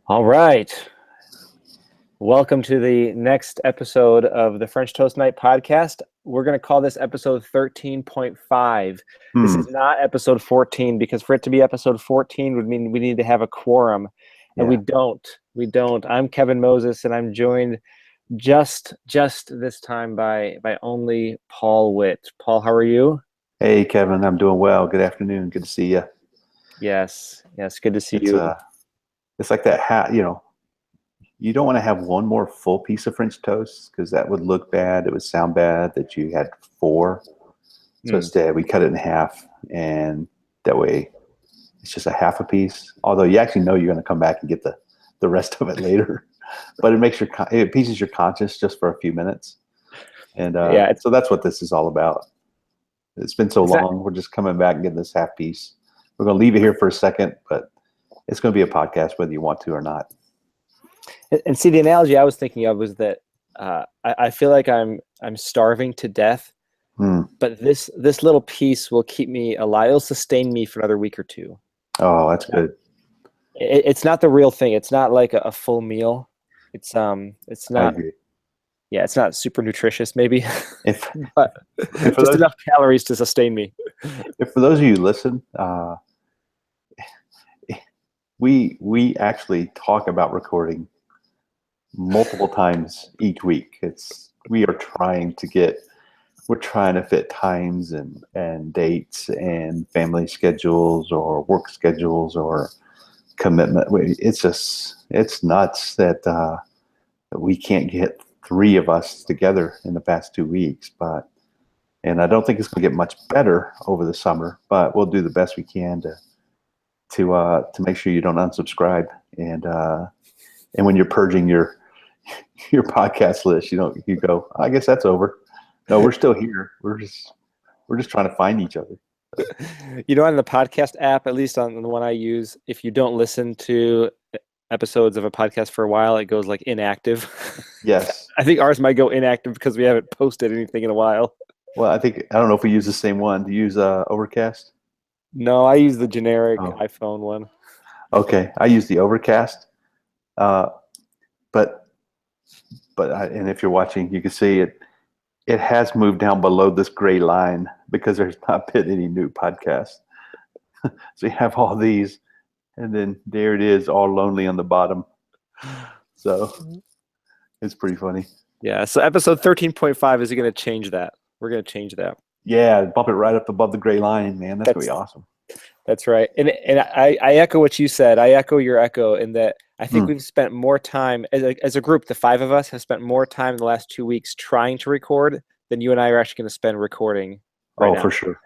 All right. Welcome to the next episode of the French Toast Night podcast. We're going to call this episode 13.5. This is not episode 14 because for it to be episode 14 would mean we need to have a quorum. And we don't. I'm Kevin Moses, and I'm joined just this time by only Paul Witt. Paul, how are you? Hey, Kevin. I'm doing well. Good afternoon. Good to see you. Yes. Good to see you. It's like that hat, you don't want to have one more full piece of French toast because that would look bad. It would sound bad that you had four. So instead, we cut it in half, and that way it's just a half a piece. Although you actually know you're going to come back and get the rest of it later. But it appeases your conscience just for a few minutes. And so that's what this is all about. It's been so long. We're just coming back and getting this half piece. We're going to leave it here for a second, but it's going to be a podcast whether you want to or not. And see, the analogy I was thinking of was that I feel like I'm starving to death, but this little piece will keep me alive. It'll sustain me for another week or two. Oh, that's good. It's not the real thing. It's not like a full meal. It's not. I agree. Yeah, it's not super nutritious, maybe, but if just enough calories to sustain me. If for those of you who listen, we actually talk about recording multiple times each week. We're trying to fit times and dates and family schedules or work schedules or commitment. It's nuts that we can't get three of us together in the past 2 weeks, and I don't think it's going to get much better over the summer, but we'll do the best we can to make sure you don't unsubscribe. And when you're purging your podcast list, you go, I guess that's over. No, we're still here. We're just trying to find each other. On the podcast app, at least on the one I use, if you don't listen to episodes of a podcast for a while, it goes like inactive. Yes. I think ours might go inactive because we haven't posted anything in a while. Well, I don't know if we use the same one. Do you use Overcast? No, I use the generic iPhone one. Okay, I use the Overcast. But and if you're watching, you can see it. It has moved down below this gray line because there's not been any new podcasts. So you have all these, and then there it is, all lonely on the bottom. So it's pretty funny. Yeah. So episode 13.5 is going to change that. We're going to change that. Yeah, bump it right up above the gray line, man. That's going to be awesome. That's right. And I echo what you said. I echo your echo in that I think we've spent more time as a group. The five of us have spent more time in the last 2 weeks trying to record than you and I are actually going to spend recording. Right now. For sure.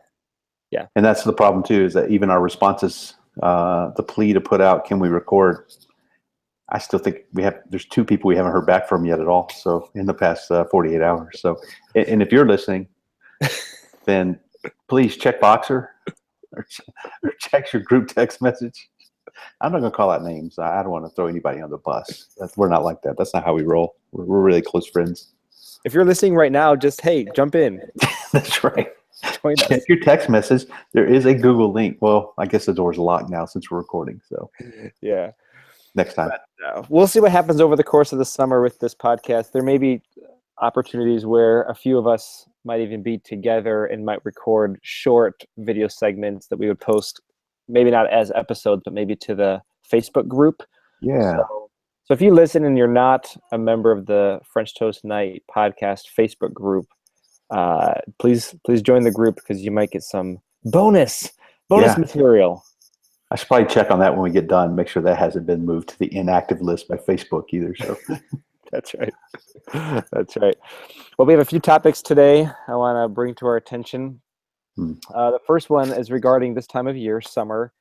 Yeah. And that's the problem too, is that even our responses, the plea to put out, can we record? I still think there's two people we haven't heard back from yet at all. So in the past 48 hours. So, and if you're listening, then please check Boxer or check your group text message. I'm not going to call out names. I don't want to throw anybody on the bus. We're not like that. That's not how we roll. We're really close friends. If you're listening right now, just, hey, jump in. That's right. Check your text message. There is a Google link. Well, I guess the door's locked now since we're recording. So yeah. Next time. But, we'll see what happens over the course of the summer with this podcast. There may be opportunities where a few of us might even be together and might record short video segments that we would post, maybe not as episodes, but maybe to the Facebook group. Yeah. So if you listen and you're not a member of the French Toast Night podcast Facebook group, please join the group because you might get some bonus material. I should probably check on that when we get done. Make sure that hasn't been moved to the inactive list by Facebook either. So That's right. That's right. Well, we have a few topics today I want to bring to our attention. The first one is regarding this time of year, summer,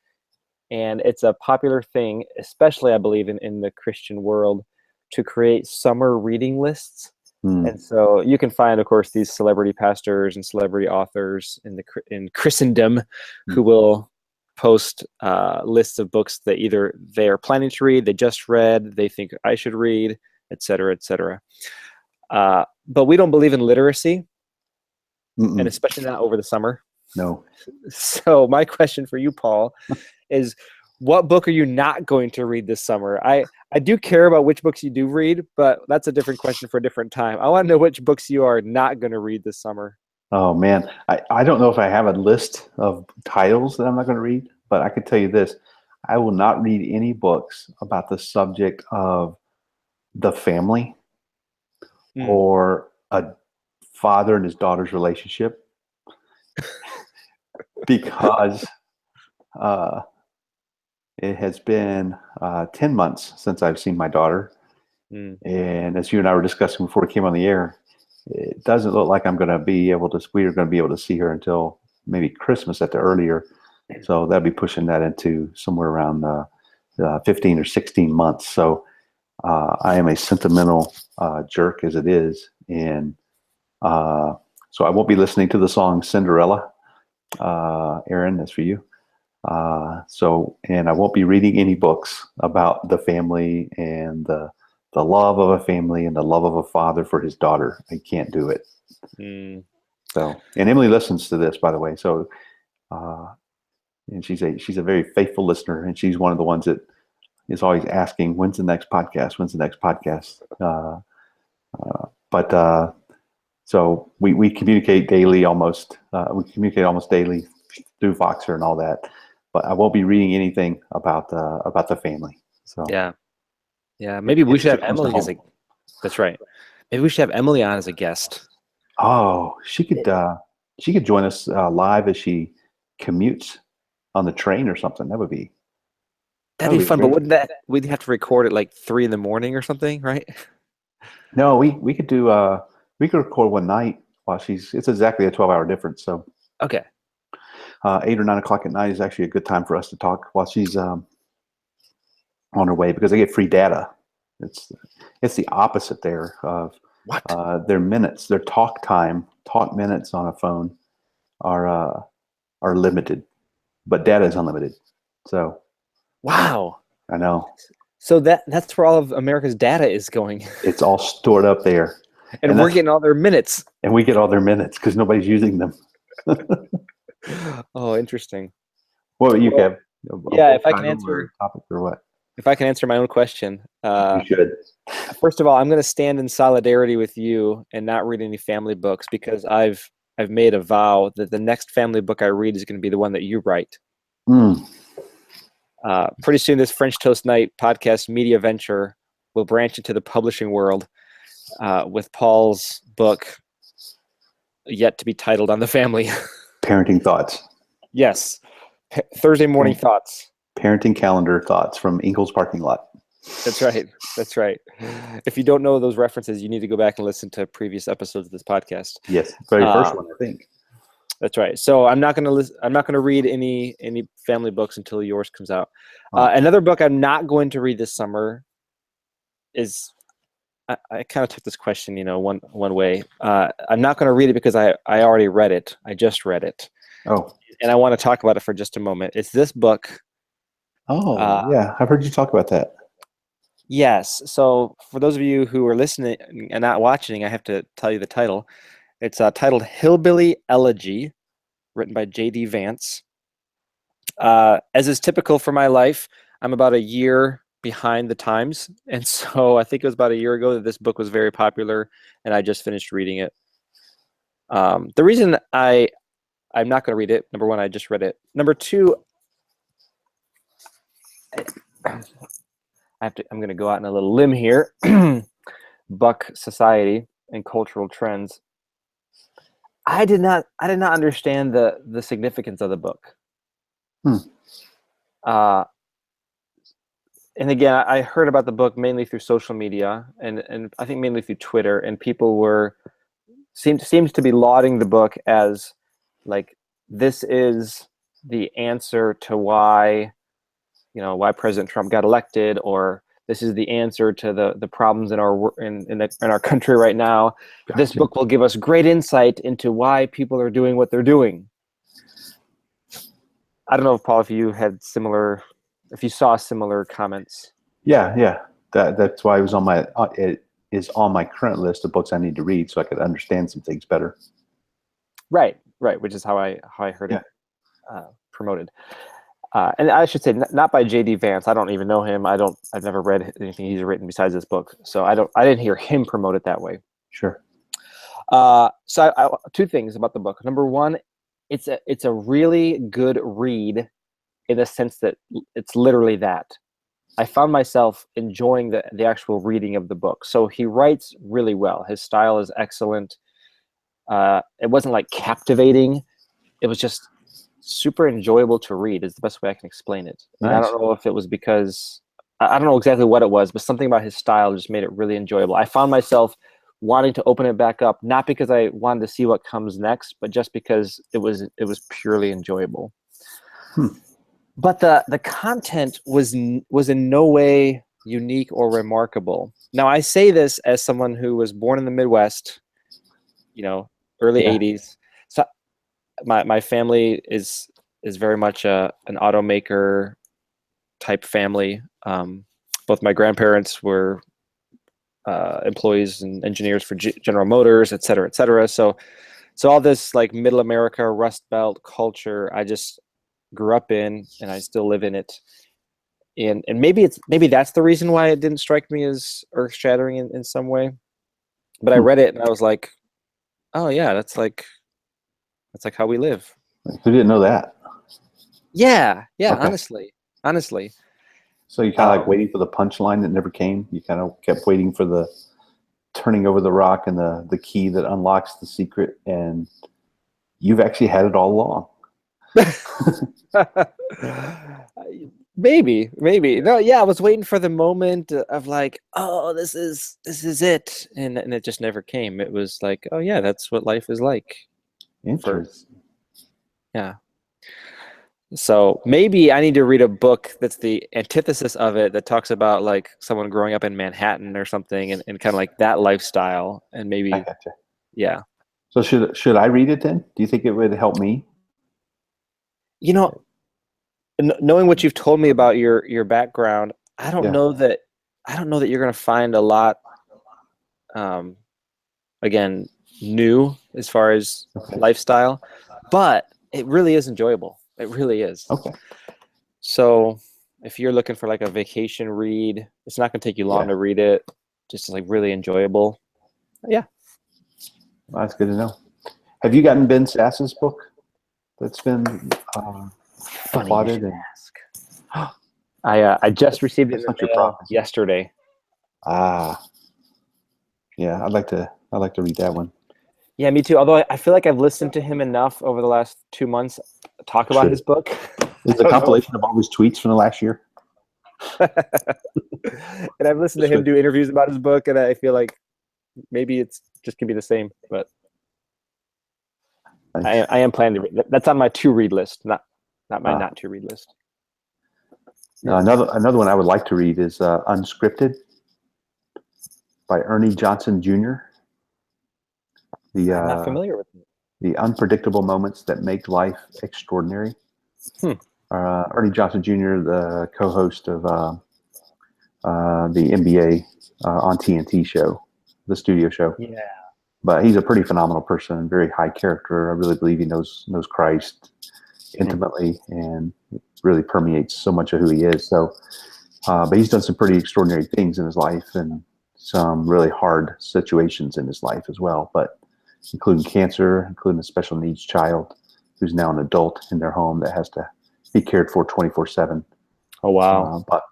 and it's a popular thing, especially I believe in the Christian world, to create summer reading lists. And so you can find, of course, these celebrity pastors and celebrity authors in Christendom who will post lists of books that either they are planning to read, they just read, they think I should read, et cetera, et cetera. But we don't believe in literacy, and especially not over the summer. No. So my question for you, Paul, is what book are you not going to read this summer? I do care about which books you do read, but that's a different question for a different time. I want to know which books you are not going to read this summer. Oh man, I don't know if I have a list of titles that I'm not going to read, but I can tell you this: I will not read any books about the subject of the family or a father and his daughter's relationship because it has been 10 months since I've seen my daughter. And as you and I were discussing before we came on the air, it doesn't look like we are going to be able to see her until maybe Christmas at the earlier. So that'll be pushing that into somewhere around 15 or 16 months. So I am a sentimental jerk as it is. And so I won't be listening to the song Cinderella. Aaron, that's for you. And I won't be reading any books about the family and the love of a family and the love of a father for his daughter. I can't do it. So, and Emily listens to this, by the way. So, and she's a very faithful listener, and she's one of the ones that is always asking, "When's the next podcast? When's the next podcast?" So we communicate daily almost. We communicate almost daily through Voxer and all that. But I won't be reading anything about the family. So yeah. Maybe we should have Emily as a. That's right. Maybe we should have Emily on as a guest. Oh, she could join us live as she commutes on the train or something. That'd be fun. But wouldn't we'd have to record at like 3 a.m. or something, right? No, we could do we could record one night while it's exactly a 12-hour difference. So okay. 8 or 9 o'clock at night is actually a good time for us to talk while she's on her way, because they get free data. It's the opposite there of what their minutes, their talk minutes on a phone are limited, but data is unlimited. So wow, I know. So that's where all of America's data is going. It's all stored up there, and we're getting all their minutes. And we get all their minutes because nobody's using them. Oh, interesting. What you have? Yeah, if I can answer topic or what? If I can answer my own question, you should. First of all, I'm going to stand in solidarity with you and not read any family books, because I've made a vow that the next family book I read is going to be the one that you write. Pretty soon, this French Toast Night podcast media venture will branch into the publishing world with Paul's book yet to be titled on the family. Parenting thoughts. Yes. Thursday morning thoughts. Parenting calendar thoughts from Ingalls parking lot. That's right. That's right. If you don't know those references, you need to go back and listen to previous episodes of this podcast. Yes, very first one, I think. That's right. So I'm not going to read any family books until yours comes out. Another book I'm not going to read this summer is, I kind of took this question, one way. I'm not going to read it because I already read it. I just read it. Oh. And I want to talk about it for just a moment. It's this book. Oh, yeah. I've heard you talk about that. Yes. So for those of you who are listening and not watching, I have to tell you the title. It's titled Hillbilly Elegy, written by J.D. Vance. As is typical for my life, I'm about a year behind the times. And so I think it was about a year ago that this book was very popular, and I just finished reading it. The reason I'm not going to read it, number one, I just read it. Number two, I'm going to go out on a little limb here. Buck Society and Cultural Trends. I did not understand the significance of the book. And again, I heard about the book mainly through social media, and I think mainly through Twitter, and people seems to be lauding the book as like, this is the answer to why President Trump got elected, or this is the answer to the problems in our country right now. Gotcha. This book will give us great insight into why people are doing what they're doing. I don't know, Paul, if you saw similar comments. Yeah. That's why it was it is on my current list of books I need to read so I could understand some things better. Right, which is how I heard it promoted. And I should say, not by J.D. Vance. I don't even know him. I've never read anything he's written besides this book, so I didn't hear him promote it that way. Sure. So two things about the book. Number one, it's a really good read in the sense that it's literally that. I found myself enjoying the actual reading of the book. So he writes really well. His style is excellent. It wasn't like captivating. It was just super enjoyable to read is the best way I can explain it. And Nice. I don't know if it was because I don't know exactly what it was, but something about his style just made it really enjoyable. I found myself wanting to open it back up, not because I wanted to see what comes next, but just because it was purely enjoyable. But the content was in no way unique or remarkable. Now, I say this as someone who was born in the Midwest, early 80s. So my family is very much an automaker type family. Both my grandparents were employees and engineers for General Motors, et cetera, et cetera. So all this like middle America Rust Belt culture, I just grew up in, and I still live in it. And maybe that's the reason why it didn't strike me as earth shattering in some way. But I read it and I was like, oh yeah, that's like how we live. Who didn't know that? Yeah, Okay. honestly. So you kind of like waiting for the punchline that never came. You kind of kept waiting for the turning over the rock and the key that unlocks the secret, and you've actually had it all along. Maybe. No, yeah, I was waiting for the moment of like, oh, this is it, and it just never came. It was like, oh yeah, that's what life is like. Interesting. Yeah. So maybe I need to read a book that's the antithesis of it, that talks about like someone growing up in Manhattan or something, and kind of like that lifestyle, and maybe, I gotcha. yeah. So should I read it then? Do you think it would help me? Knowing what you've told me about your background, I don't know that you're going to find a lot, again, new as far as lifestyle, but it really is enjoyable. It really is. Okay. So if you're looking for like a vacation read, it's not going to take you long to read it. Just like really enjoyable. Yeah. Well, that's good to know. Have you gotten Ben Sass's book that's been applauded? Ask. I just received it in the mail yesterday. Yeah, I'd like to read that one. Yeah, me too. Although I feel like I've listened to him enough over the last 2 months talk about his book. It's a compilation of all his tweets from the last year. And I've listened to him do interviews about his book, and I feel like maybe it's just gonna be the same. But I am planning to read. That's on my to-read list, not my not to-read list. Another one I would like to read is Unscripted by Ernie Johnson Jr. I'm not familiar with it. The Unpredictable Moments That Make Life Extraordinary. Ernie Johnson Jr., the co-host of the NBA on TNT show, the studio show. Yeah. But he's a pretty phenomenal person, very high character. I really believe he knows Christ intimately, and it really permeates so much of who he is. So, but he's done some pretty extraordinary things in his life, and some really hard situations in his life as well. But including cancer, including a special needs child who's now an adult in their home that has to be cared for 24/7. Oh wow! But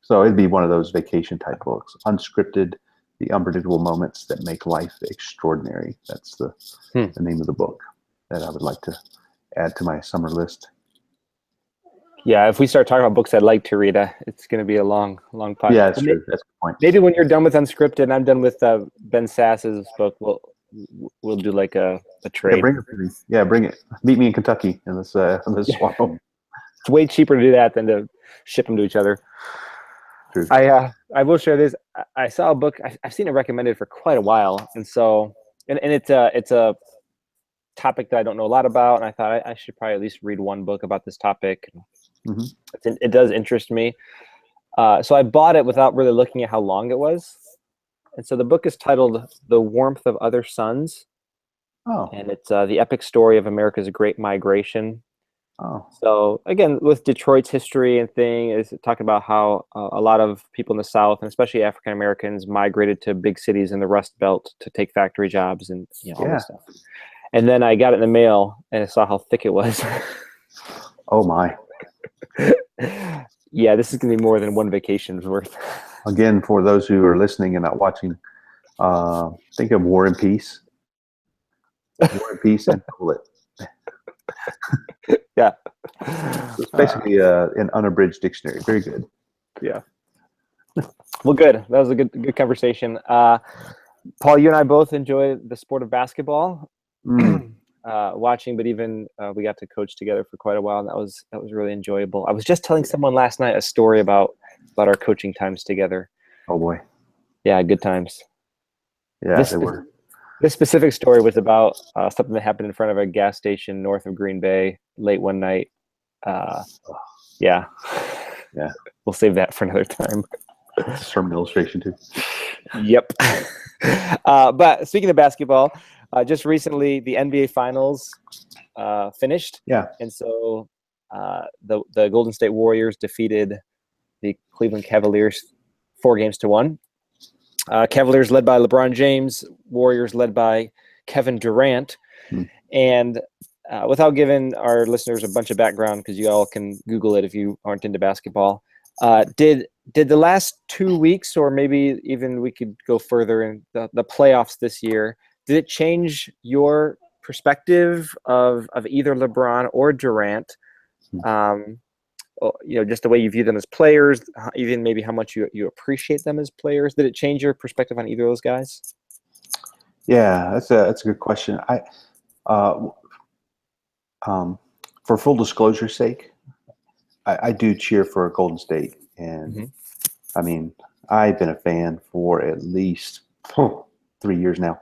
so it'd be one of those vacation type books, Unscripted. The Unpredictable Moments That Make Life Extraordinary. That's the name of the book that I would like to add to my summer list. Yeah, if we start talking about books I'd like to read, it's going to be a long podcast. Yeah, that's true. That's a good point. Maybe when you're done with Unscripted and I'm done with Ben Sass's book, we'll do like a trade. Yeah, bring it to me. Yeah, bring it. Meet me in Kentucky and let's swap them. It's way cheaper to do that than to ship them to each other. True. I will share this. I saw a book. I've seen it recommended for quite a while, and so it's a topic that I don't know a lot about, and I thought I should probably at least read one book about this topic. It does interest me, so I bought it without really looking at how long it was, and so the book is titled "The Warmth of Other Suns," and it's the epic story of America's Great Migration. Oh, So again, with Detroit's history and thing, is talking about how a lot of people in the South, and especially African Americans, migrated to big cities in the Rust Belt to take factory jobs and all yeah. this stuff. And then I got it in the mail and I saw how thick it was. Oh my. Yeah, this is gonna be more than one vacation's worth. Again, for those who are listening and not watching, think of War and Peace. War and Peace and Bullet. Yeah. So it's basically an unabridged dictionary. Very good. Yeah. Well, good. That was a good conversation. Paul, you and I both enjoy the sport of basketball. Watching, but even we got to coach together for quite a while, and that was really enjoyable. I was just telling someone last night a story about our coaching times together. Oh boy. Yeah, good times. Yeah, they were. This specific story was about something that happened in front of a gas station north of Green Bay late one night. Yeah. We'll save that for another time. It's a sermon illustration too. Yep. But speaking of basketball, just recently the NBA Finals finished. Yeah. And so the Golden State Warriors defeated the Cleveland Cavaliers 4-1. Cavaliers led by LeBron James, Warriors led by Kevin Durant. And without giving our listeners a bunch of background, because you all can Google it if you aren't into basketball, did the last 2 weeks, or maybe even we could go further in the playoffs this year, did it change your perspective of either LeBron or Durant? Just the way you view them as players, even maybe how much you appreciate them as players. Did it change your perspective on either of those guys? Yeah, that's a good question. For full disclosure's sake, I do cheer for Golden State, and I mean, I've been a fan for at least 3 years now.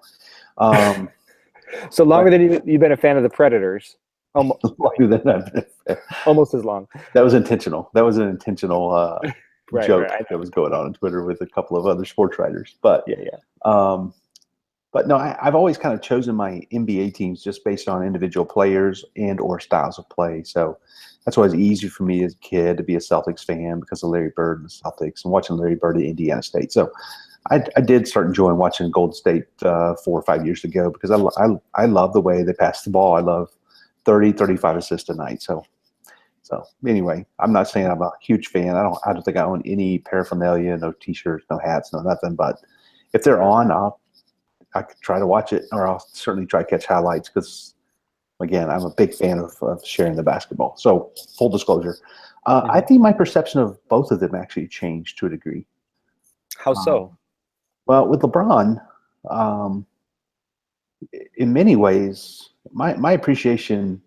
So longer than you've been a fan of the Predators. Longer than I've been a fan. Almost as long. That was intentional. That was an intentional joke right. that was going on Twitter with a couple of other sports writers. But but no, I've always kind of chosen my NBA teams just based on individual players and or styles of play. So that's why it's easy for me as a kid to be a Celtics fan because of Larry Bird and the Celtics and watching Larry Bird at Indiana State. So I did start enjoying watching Golden State 4 or 5 years ago because I love the way they pass the ball. I love 30, 35 assists a night. So anyway, I'm not saying I'm a huge fan. I don't think I own any paraphernalia, no T-shirts, no hats, no nothing. But if they're on, I could try to watch it, or I'll certainly try to catch highlights because, again, I'm a big fan of sharing the basketball. So full disclosure, I think my perception of both of them actually changed to a degree. How so? Well, with LeBron, in many ways, my appreciation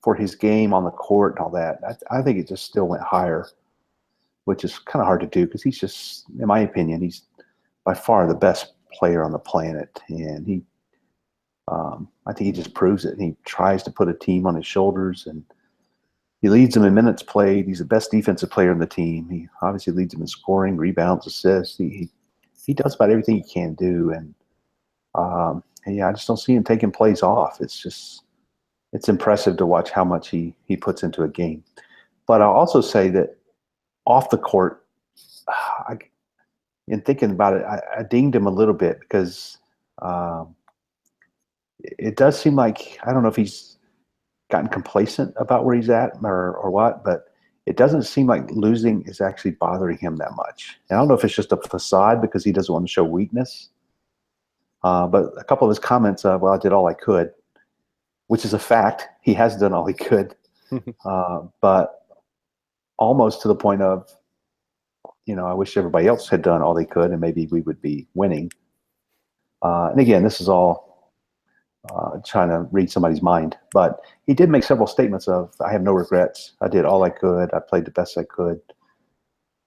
for his game on the court and all that, I think it just still went higher, which is kind of hard to do because he's just, in my opinion, he's by far the best player on the planet. And I think he just proves it. He tries to put a team on his shoulders, and he leads them in minutes played. He's the best defensive player on the team. He obviously leads them in scoring, rebounds, assists. He does about everything he can do. And I just don't see him taking plays off. It's impressive to watch how much he puts into a game. But I'll also say that off the court, in thinking about it, I dinged him a little bit because it does seem like, I don't know if he's gotten complacent about where he's at or what, but it doesn't seem like losing is actually bothering him that much. And I don't know if it's just a facade because he doesn't want to show weakness. But a couple of his comments of, well, I did all I could, which is a fact. He has done all he could. But almost to the point of, I wish everybody else had done all they could and maybe we would be winning. And again, this is all trying to read somebody's mind. But he did make several statements of, I have no regrets. I did all I could. I played the best I could.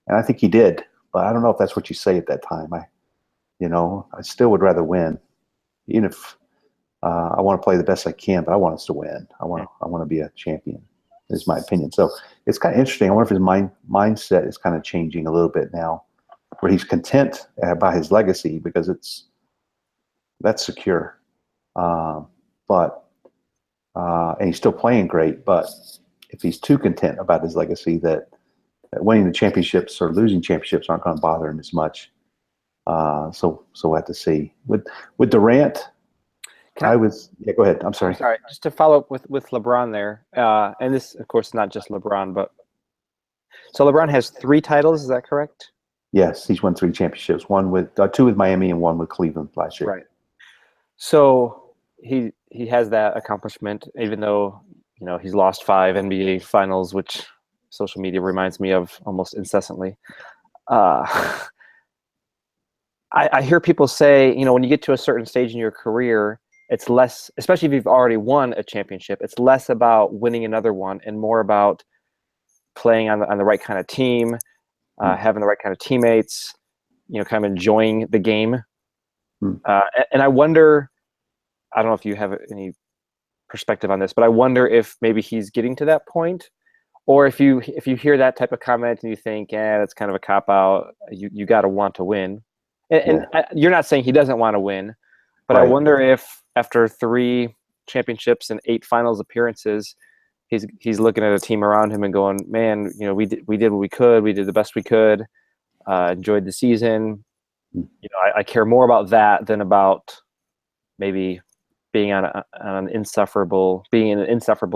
And I think he did. But I don't know if that's what you say at that time. I still would rather win. Even if I want to play the best I can, but I want us to win. I want to be a champion, is my opinion. So it's kind of interesting. I wonder if his mindset is kind of changing a little bit now, where he's content by his legacy because that's secure. And he's still playing great, but if he's too content about his legacy, that winning the championships or losing championships aren't going to bother him as much. So we'll have to see. With Durant, go ahead. I'm sorry. Just to follow up with LeBron there, and this, of course, not just LeBron, but so LeBron has 3 titles. Is that correct? Yes, he's won 3 championships. 2 with Miami and 1 with Cleveland last year. Right. So he has that accomplishment, even though he's lost 5 NBA finals, which social media reminds me of almost incessantly. I hear people say, when you get to a certain stage in your career, it's less, especially if you've already won a championship, it's less about winning another one and more about playing on the right kind of team, having the right kind of teammates, kind of enjoying the game. And I wonder, I don't know if you have any perspective on this, but I wonder if maybe he's getting to that point, or if you hear that type of comment and you think, that's kind of a cop out. You got to want to win, and you're not saying he doesn't want to win, but right. I wonder if after 3 championships and 8 finals appearances, he's looking at a team around him and going, man, we did what we could, we did the best we could, enjoyed the season. I care more about that than about maybe being in an insufferable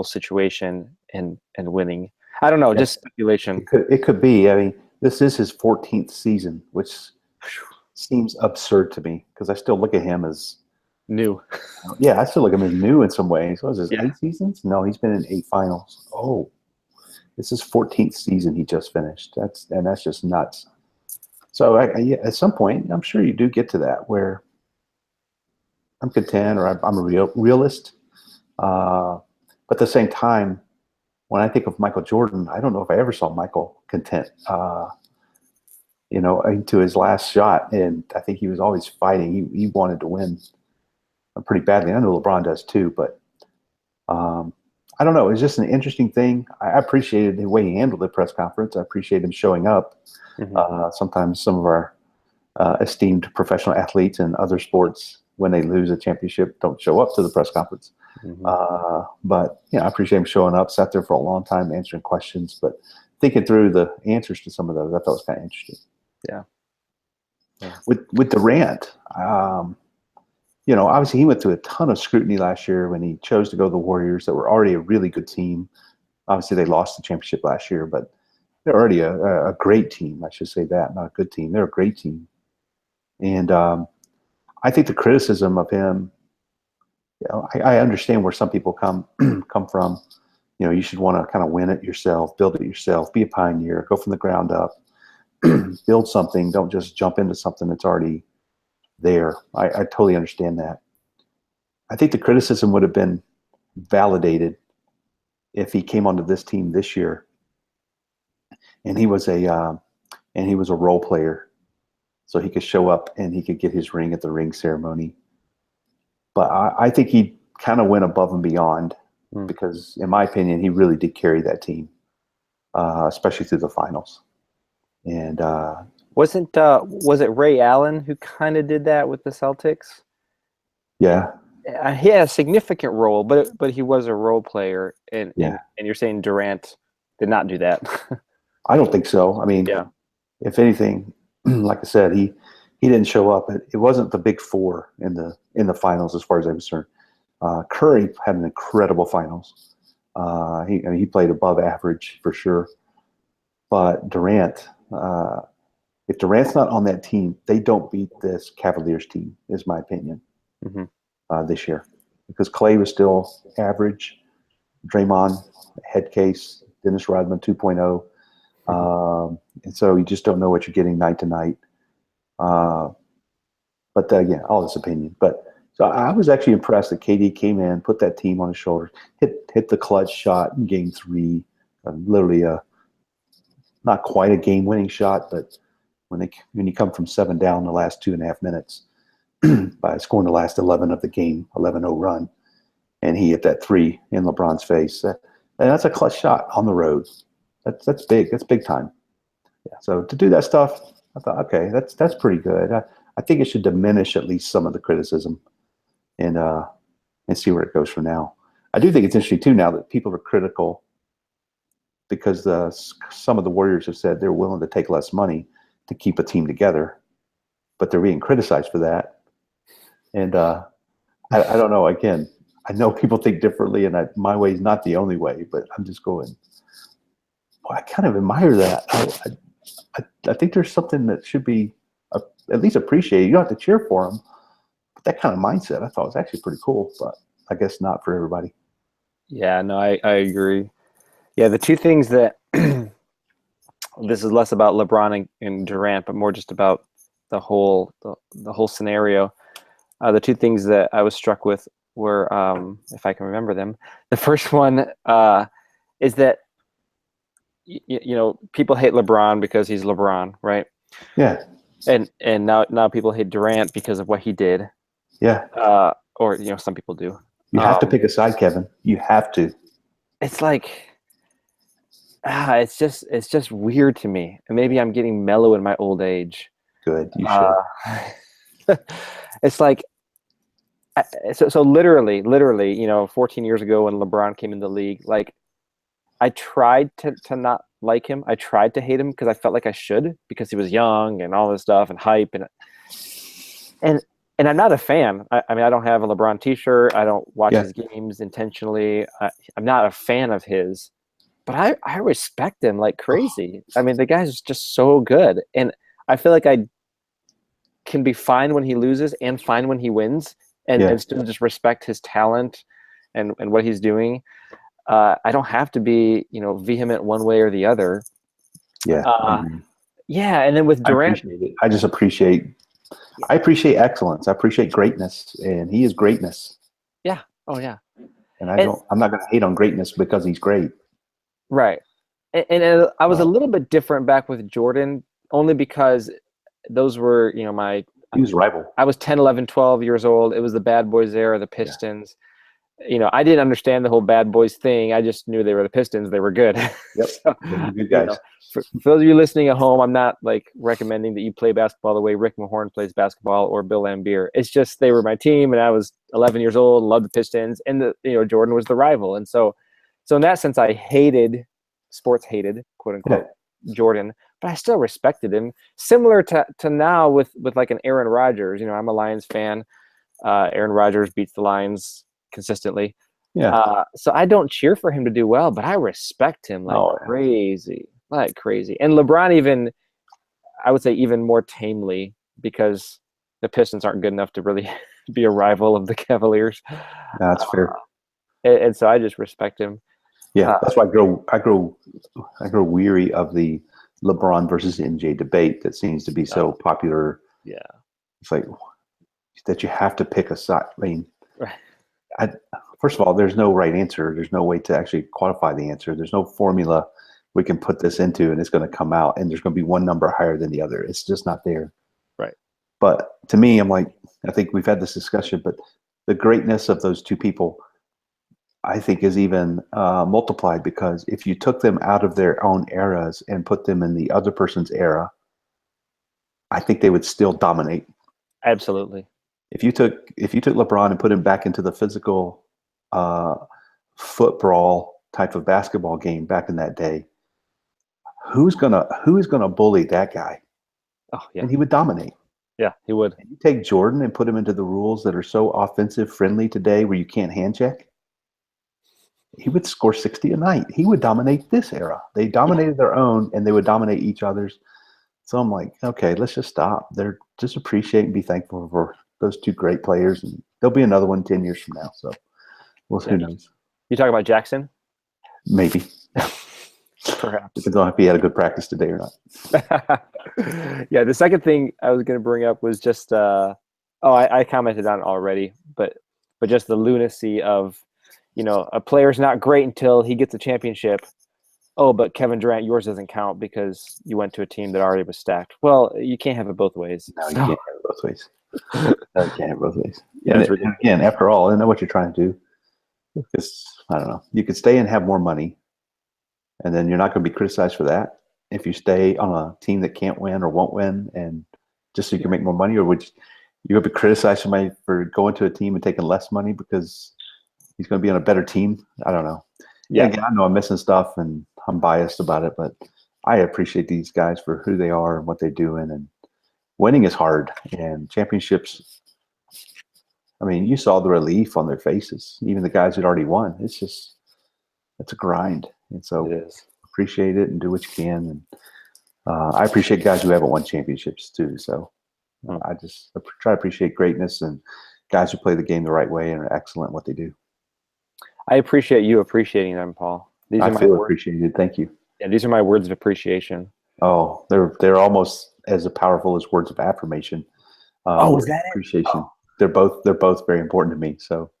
situation and winning. I don't know, just speculation. It could be. I mean, this is his 14th season, which seems absurd to me because I still look at him as new. Yeah, I still look at him as new in some ways. What was his 8 seasons? No, he's been in 8 finals. Oh, this is 14th season he just finished. That's just nuts. So at some point, I'm sure you do get to that where I'm content or I'm a realist. But at the same time, when I think of Michael Jordan, I don't know if I ever saw Michael content, into his last shot. And I think he was always fighting. He wanted to win pretty badly. I know LeBron does too, but I don't know. It's just an interesting thing. I appreciated the way he handled the press conference. I appreciate him showing up. Sometimes some of our esteemed professional athletes in other sports, when they lose a championship, don't show up to the press conference. But I appreciate him showing up, sat there for a long time answering questions, but thinking through the answers to some of those, I thought was kind of interesting. Yeah. With Durant, obviously he went through a ton of scrutiny last year when he chose to go to the Warriors that were already a really good team. Obviously they lost the championship last year, but they're already a great team. I should say that, not a good team. They're a great team. And I think the criticism of him, I understand where some people come from. You should want to kind of win it yourself, build it yourself, be a pioneer, go from the ground up, build something. Don't just jump into something that's already there. I totally understand that. I think the criticism would have been validated if he came onto this team this year and he was a role player, so he could show up and he could get his ring at the ring ceremony. But I think he kind of went above and beyond because, in my opinion, he really did carry that team, especially through the finals. And was it Ray Allen who kind of did that with the Celtics? Yeah. He had a significant role, but he was a role player, and you're saying Durant did not do that. I don't think so. I mean, if anything, like I said, he didn't show up. It wasn't the big 4 in the finals as far as I'm concerned. Curry had an incredible finals. He played above average for sure. But Durant, if Durant's not on that team, they don't beat this Cavaliers team, is my opinion, this year. Because Clay was still average, Draymond, head case, Dennis Rodman 2.0. And so you just don't know what you're getting night to night. But again, all this opinion. But so I was actually impressed that KD came in, put that team on his shoulders, hit the clutch shot in Game 3, literally not quite a game-winning shot, but when you come from 7 down the last 2.5 minutes by scoring the last 11 of the game, 11-0 run, and he hit that 3 in LeBron's face, and that's a clutch shot on the road. That's big. That's big time. Yeah. So to do that stuff, I thought, okay, that's pretty good. I think it should diminish at least some of the criticism, and see where it goes from now. I do think it's interesting too now that people are critical because some of the Warriors have said they're willing to take less money to keep a team together, but they're being criticized for that. And I don't know. Again, I know people think differently, and my way is not the only way. But I'm just going, well, I kind of admire that. I think there's something that should be at least appreciated. You don't have to cheer for them, but that kind of mindset I thought was actually pretty cool. But I guess not for everybody. Yeah, no, I agree. Yeah, the two things that this is less about LeBron and Durant, but more just about the whole scenario. The two things that I was struck with were, if I can remember them, the first one is that you know, people hate LeBron because he's LeBron, right? Yeah. And now people hate Durant because of what he did. Yeah. Or you know, some people do. You have to pick a side, Kevin. You have to. It's like, it's just weird to me. And maybe I'm getting mellow in my old age. Good. You should. It's like, so literally, you know, 14 years ago when LeBron came in the league, like, I tried to not like him. I tried to hate him because I felt like I should, because he was young and all this stuff and hype and I'm not a fan. I mean, I don't have a LeBron T-shirt. I don't watch his games intentionally. I'm not a fan of his, but I respect him like crazy. I mean, the guy's just so good, and I feel like I can be fine when he loses and fine when he wins, and still just respect his talent and what he's doing. I don't have to be, you know, vehement one way or the other. Yeah. Yeah. And then with Durant, I just appreciate excellence. I appreciate greatness, and he is greatness. Yeah. Oh yeah. And I'm not going to hate on greatness because he's great. Right. And I was a little bit different back with Jordan, only because those were, you know, he was a rival. I was 10, 11, 12 years old. It was the Bad Boys era, the Pistons. You know, I didn't understand the whole Bad Boys thing. I just knew they were the Pistons. They were good. Yep. So, they were good guys. You know, for those of you listening at home, I'm not like recommending that you play basketball the way Rick Mahorn plays basketball or Bill Laimbeer. It's just they were my team, and I was 11 years old, loved the Pistons, and Jordan was the rival. And so in that sense, I hated, quote unquote, Jordan, but I still respected him. Similar to now with like an Aaron Rodgers. You know, I'm a Lions fan. Aaron Rodgers beats the Lions consistently. Yeah. So I don't cheer for him to do well, but I respect him crazy. And LeBron even, I would say even more tamely, because the Pistons aren't good enough to really be a rival of the Cavaliers. That's fair. And so I just respect him. Yeah, that's why I grow weary of the LeBron versus MJ debate that seems to be so popular. Yeah. It's like that you have to pick a side. I mean, right. First of all, there's no right answer. There's no way to actually quantify the answer. There's no formula we can put this into and it's going to come out and there's going to be one number higher than the other. It's just not there. Right. But to me, I'm like, I think we've had this discussion, but the greatness of those two people, I think, is even multiplied, because if you took them out of their own eras and put them in the other person's era, I think they would still dominate. Absolutely. If you took LeBron and put him back into the physical foot brawl type of basketball game back in that day, who is gonna bully that guy? Oh yeah, and he would dominate. Yeah, he would. And you take Jordan and put him into the rules that are so offensive friendly today, where you can't hand check. He would score 60 a night. He would dominate this era. They dominated their own, and they would dominate each other's. So I'm like, okay, let's just stop. Just appreciate and be thankful for those two great players, and there'll be another one 10 years from now. So who knows? You talk about Jackson? Maybe. Perhaps. Depends on if he had a good practice today or not. Yeah, the second thing I was going to bring up was just, I commented on it already, but just the lunacy of, a player's not great until he gets a championship. Oh, but Kevin Durant, yours doesn't count because you went to a team that already was stacked. Well, you can't have it both ways. No, you can't have it both ways. No, you can't have it both ways. Yeah, and again, after all, I know what you're trying to do. Because, I don't know, you could stay and have more money, and then you're not going to be criticized for that if you stay on a team that can't win or won't win, and just so you can make more money. Or would you going to be criticized somebody for going to a team and taking less money because he's going to be on a better team? I don't know. Yeah, again, I know I'm missing stuff, and I'm biased about it, but I appreciate these guys for who they are and what they're doing. And winning is hard, and championships. I mean, you saw the relief on their faces, even the guys who'd already won. It's a grind, and so It is. appreciate it and do what you can. And I appreciate guys who haven't won championships too. So I just try to appreciate greatness and guys who play the game the right way and are excellent at what they do. I appreciate you appreciating them, Paul. These I are my feel words. appreciated. Thank you. Yeah, these are my words of appreciation. Oh, they're almost as powerful as words of affirmation. Is that it? Appreciation. Oh. They're both very important to me. So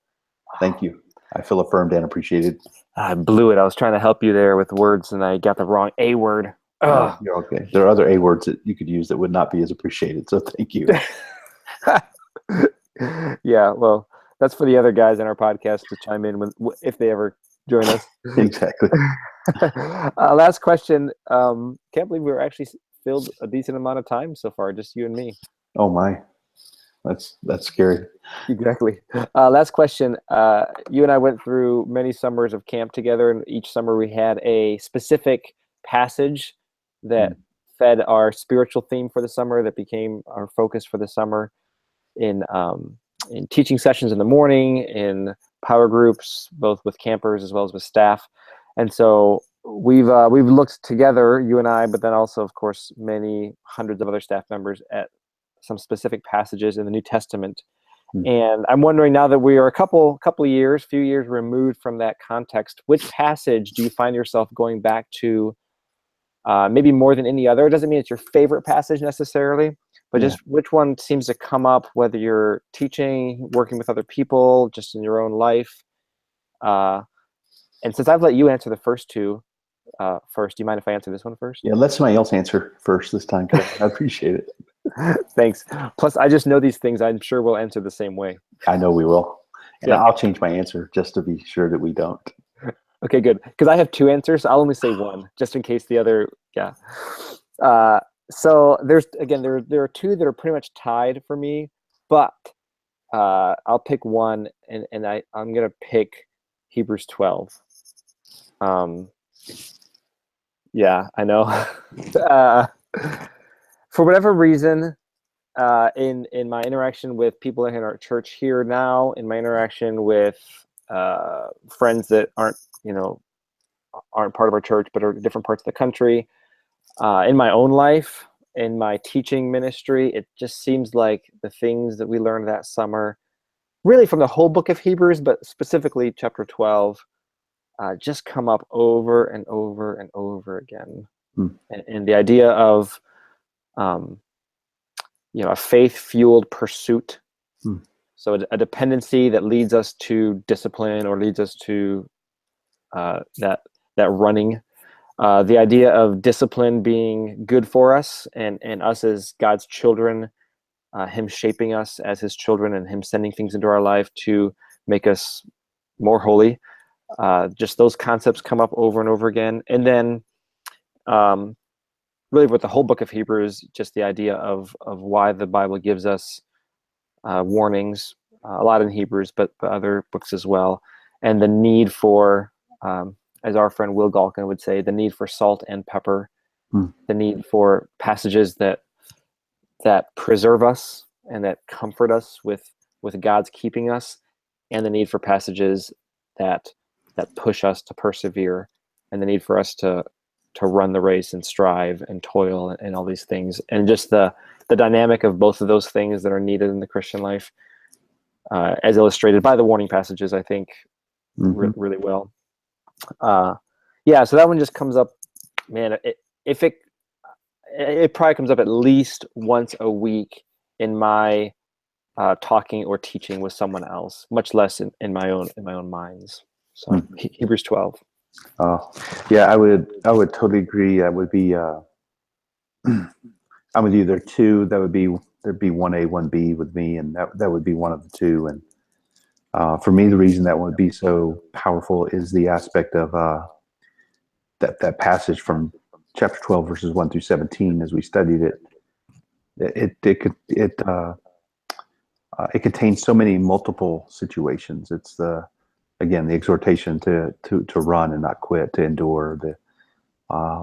thank you. I feel affirmed and appreciated. I blew it. I was trying to help you there with words, and I got the wrong A word. You're okay. There are other A words that you could use that would not be as appreciated. So thank you. Yeah, well, that's for the other guys in our podcast to chime in if they ever join us. Exactly. Last question. Can't believe we were actually filled a decent amount of time so far, just you and me. Oh my, that's scary. Exactly. Last question. You and I went through many summers of camp together, and each summer we had a specific passage that fed our spiritual theme for the summer, that became our focus for the summer in teaching sessions in the morning, in power groups, both with campers as well as with staff. And so we've looked together, you and I, but then also, of course, many hundreds of other staff members at some specific passages in the New Testament. And I'm wondering, now that we are a few years removed from that context, which passage do you find yourself going back to maybe more than any other? It doesn't mean it's your favorite passage necessarily, but just which one seems to come up, whether you're teaching, working with other people, just in your own life. And since I've let you answer the first two first, do you mind if I answer this one first? Yeah, let somebody else answer first this time. I appreciate it. Thanks. Plus, I just know these things. I'm sure we'll answer the same way. I know we will. And I'll change my answer just to be sure that we don't. Okay, good. Because I have two answers. I'll only say one, just in case the other, so there are two that are pretty much tied for me, but I'll pick one, and I'm going to pick Hebrews 12. Yeah, I know. For whatever reason, in my interaction with people in our church here now, in my interaction with friends that aren't part of our church but are different parts of the country, in my own life, in my teaching ministry, it just seems like the things that we learned that summer, really from the whole book of Hebrews, but specifically chapter 12, just come up over and over and over again. And the idea of a faith-fueled pursuit. So a dependency that leads us to discipline or leads us to that running. The idea of discipline being good for us and us as God's children, him shaping us as his children and him sending things into our life to make us more holy. Just those concepts come up over and over again. And then really with the whole book of Hebrews, just the idea of why the Bible gives us warnings, a lot in Hebrews, but other books as well. And the need for, as our friend Will Galkin would say, the need for salt and pepper, the need for passages that preserve us and that comfort us with God's keeping us, and the need for passages that push us to persevere, and the need for us to run the race and strive and toil and all these things, and just the dynamic of both of those things that are needed in the Christian life, as illustrated by the warning passages, I think really well. So that one just comes up, man. It probably comes up at least once a week in my talking or teaching with someone else, much less in my own minds. So Hebrews 12. I would totally agree. That would be I'm with you. There are two. There'd be 1A, 1B with me, and that would be one of the two. And for me, the reason that would be so powerful is the aspect of that passage from chapter 12, verses 1 through 17. As we studied it, it contains so many multiple situations. It's the exhortation to run and not quit, to endure,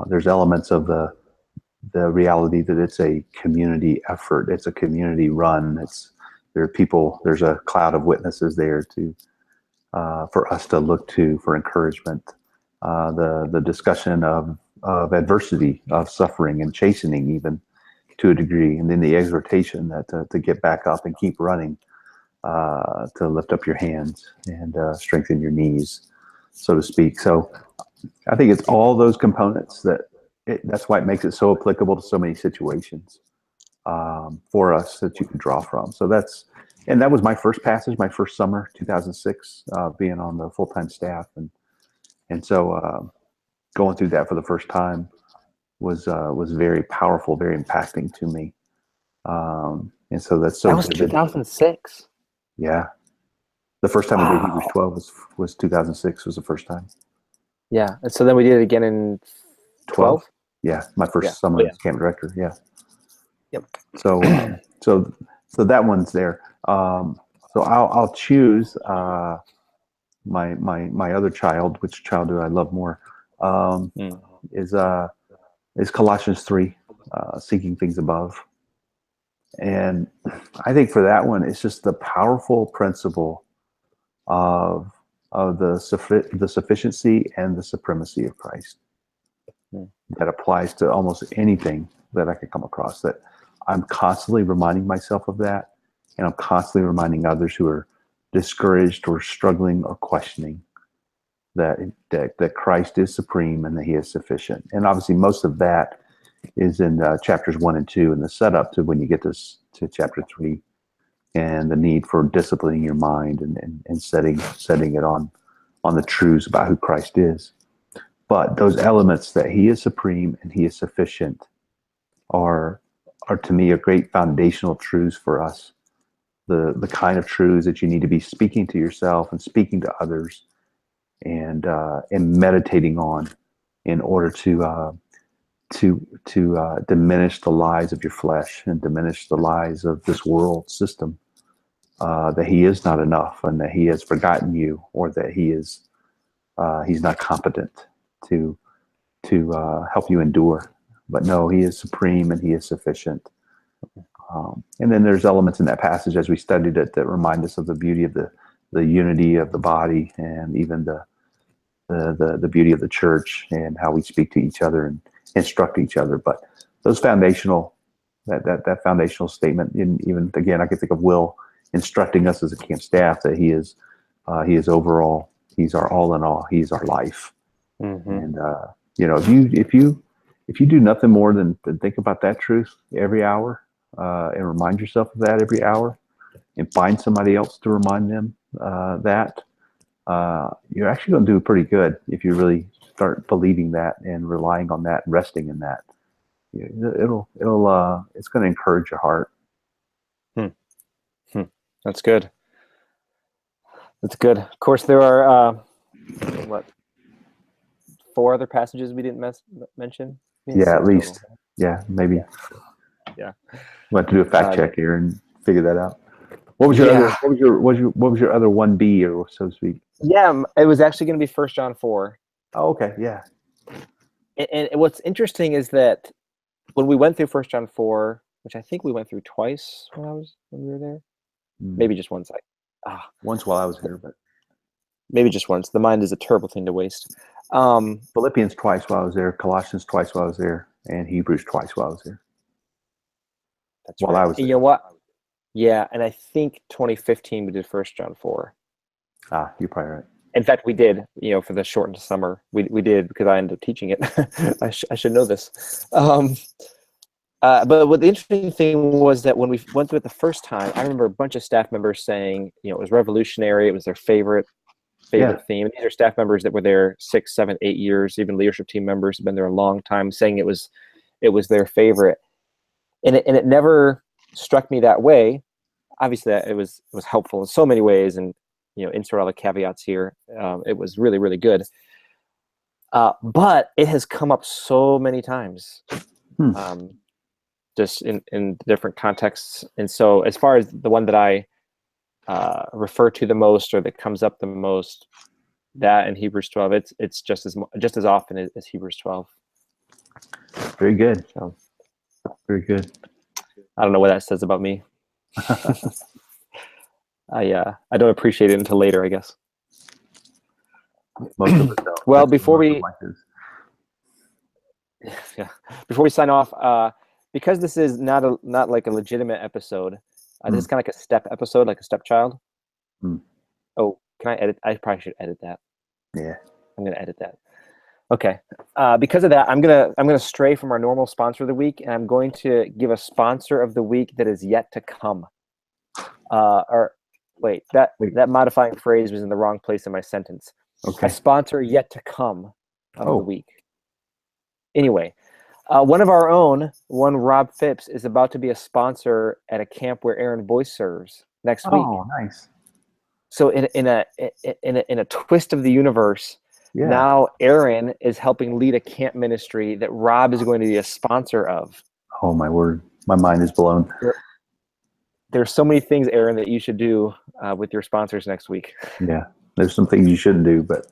There's elements of the reality that it's a community effort. It's a community run. There are people. There's a cloud of witnesses there for us to look to for encouragement. The discussion of adversity, of suffering and chastening, even to a degree, and then the exhortation that to get back up and keep running, to lift up your hands and strengthen your knees, so to speak. So I think it's all those components that's why it makes it so applicable to so many situations for us that you can draw from. So that was my first passage, my first summer, 2006, being on the full-time staff, and so going through that for the first time was very powerful, very impacting to me. And so that's so. That was 2006. Yeah, the first time we did Hebrews 12 was 2006. Was the first time. Yeah, and so then we did it again in 12. Yeah, my first summer as camp director. Yeah. Yep. So that one's there. So I'll choose my other child. Which child do I love more? Is Colossians 3, seeking things above. And I think for that one, it's just the powerful principle of the sufficiency and the supremacy of Christ that applies to almost anything that I could come across. That I'm constantly reminding myself of that, and I'm constantly reminding others who are discouraged or struggling or questioning that Christ is supreme and that He is sufficient. And obviously, most of that is in chapters 1 and 2, and the setup to when you get to chapter 3, and the need for disciplining your mind and setting it on the truths about who Christ is. But those elements that He is supreme and He is sufficient are to me a great foundational truths for us. The kind of truths that you need to be speaking to yourself and speaking to others, and meditating on in order to diminish the lies of your flesh and diminish the lies of this world system, that He is not enough and that He has forgotten you, or that He's not competent to help you endure. But no, He is supreme and He is sufficient. And then there's elements in that passage as we studied it that remind us of the beauty of the unity of the body, and even the beauty of the church and how we speak to each other and instruct each other. But those foundational, that foundational statement, even again, I could think of Will instructing us as a camp staff that he is overall, He's our all in all, He's our life. Mm-hmm. And if you do nothing more than think about that truth every hour, and remind yourself of that every hour, and find somebody else to remind them that, you're actually going to do pretty good if you really start believing that and relying on that, resting in that. It's going to encourage your heart. That's good. That's good. Of course, there are 4 other passages we didn't mention. Yeah, at least. Yeah, maybe. Yeah. We'll have to do a fact check here and figure that out. What was your other? What was your other 1B, or so to speak? Yeah, it was actually going to be 1 John 4. Oh, okay, yeah. And what's interesting is that when we went through 1 John 4, which I think we went through twice when we were there, maybe just once. Once while I was here, but maybe just once. The mind is a terrible thing to waste. Philippians twice while I was there, Colossians twice while I was there, and Hebrews twice while I was there. That's while I was there. You know what? Yeah, and I think 2015 we did 1 John 4. You're probably right. In fact, we did, for the shortened summer. We did, because I ended up teaching it. I should know this. But what the interesting thing was that when we went through it the first time, I remember a bunch of staff members saying, it was revolutionary. It was their favorite theme. And these are staff members that were there 6, 7, 8 years. Even leadership team members have been there a long time, saying it was their favorite. And it never struck me that way. Obviously, it was helpful in so many ways, and insert all the caveats here. It was really, really good. But it has come up so many times, just in different contexts. And so, as far as the one that I refer to the most, or that comes up the most, that in Hebrews 12, it's just as often as Hebrews 12. Very good. So, very good. I don't know what that says about me. I don't appreciate it until later, I guess. Most of us don't. Well, That's before what we life is. yeah, before we sign off, because this is not like a legitimate episode, this is kind of like a step episode, like a stepchild. Oh, can I edit? I probably should edit that. Yeah. I'm gonna edit that. Okay. Because of that, I'm gonna stray from our normal sponsor of the week, and I'm going to give a sponsor of the week that is yet to come. Or wait, that modifying phrase was in the wrong place in my sentence. Okay. A sponsor yet to come of the week. Anyway, one of our own, one Rob Phipps, is about to be a sponsor at a camp where Aaron Boyce serves next week. Oh, nice. So in a twist of the universe, Yeah. now Aaron is helping lead a camp ministry that Rob is going to be a sponsor of. Oh my word, my mind is blown. There's so many things, Aaron, that you should do with your sponsors next week. Yeah, there's some things you shouldn't do, but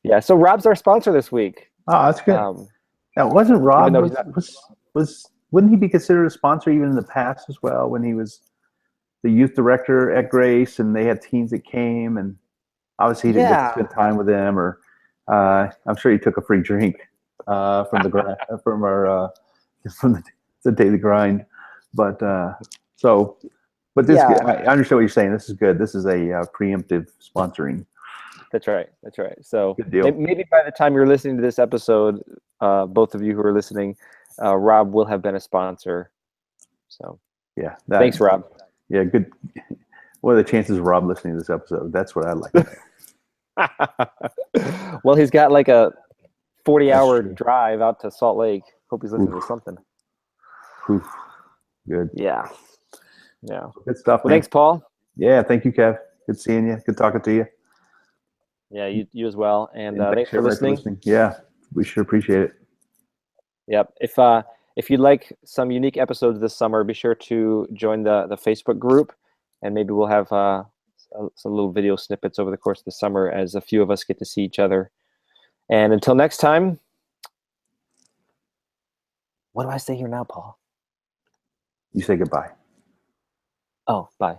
yeah. So Rob's our sponsor this week. Oh, that's good. Now, wasn't Rob wouldn't he be considered a sponsor even in the past as well, when he was the youth director at Grace and they had teens that came, and obviously he didn't get to spend time with them, or I'm sure he took a free drink from the daily grind, but this I understand what you're saying. This is good. This is a preemptive sponsoring. That's right. So good deal. Maybe by the time you're listening to this episode, both of you who are listening, Rob will have been a sponsor. So yeah, thanks, Rob. Yeah, good. What are the chances of Rob listening to this episode? That's what I'd like to know. Well, he's got like a 40-hour drive out to Salt Lake. Hope he's listening to something. Oof. Good. Yeah. Good stuff. Well, thanks, Paul. Yeah, thank you, Kev. Good seeing you. Good talking to you. Yeah, you as well. And thanks for listening. Yeah, we sure appreciate it. Yep. If you'd like some unique episodes this summer, be sure to join the Facebook group, and maybe we'll have some little video snippets over the course of the summer as a few of us get to see each other. And until next time, what do I say here now, Paul? You say goodbye. Oh, bye.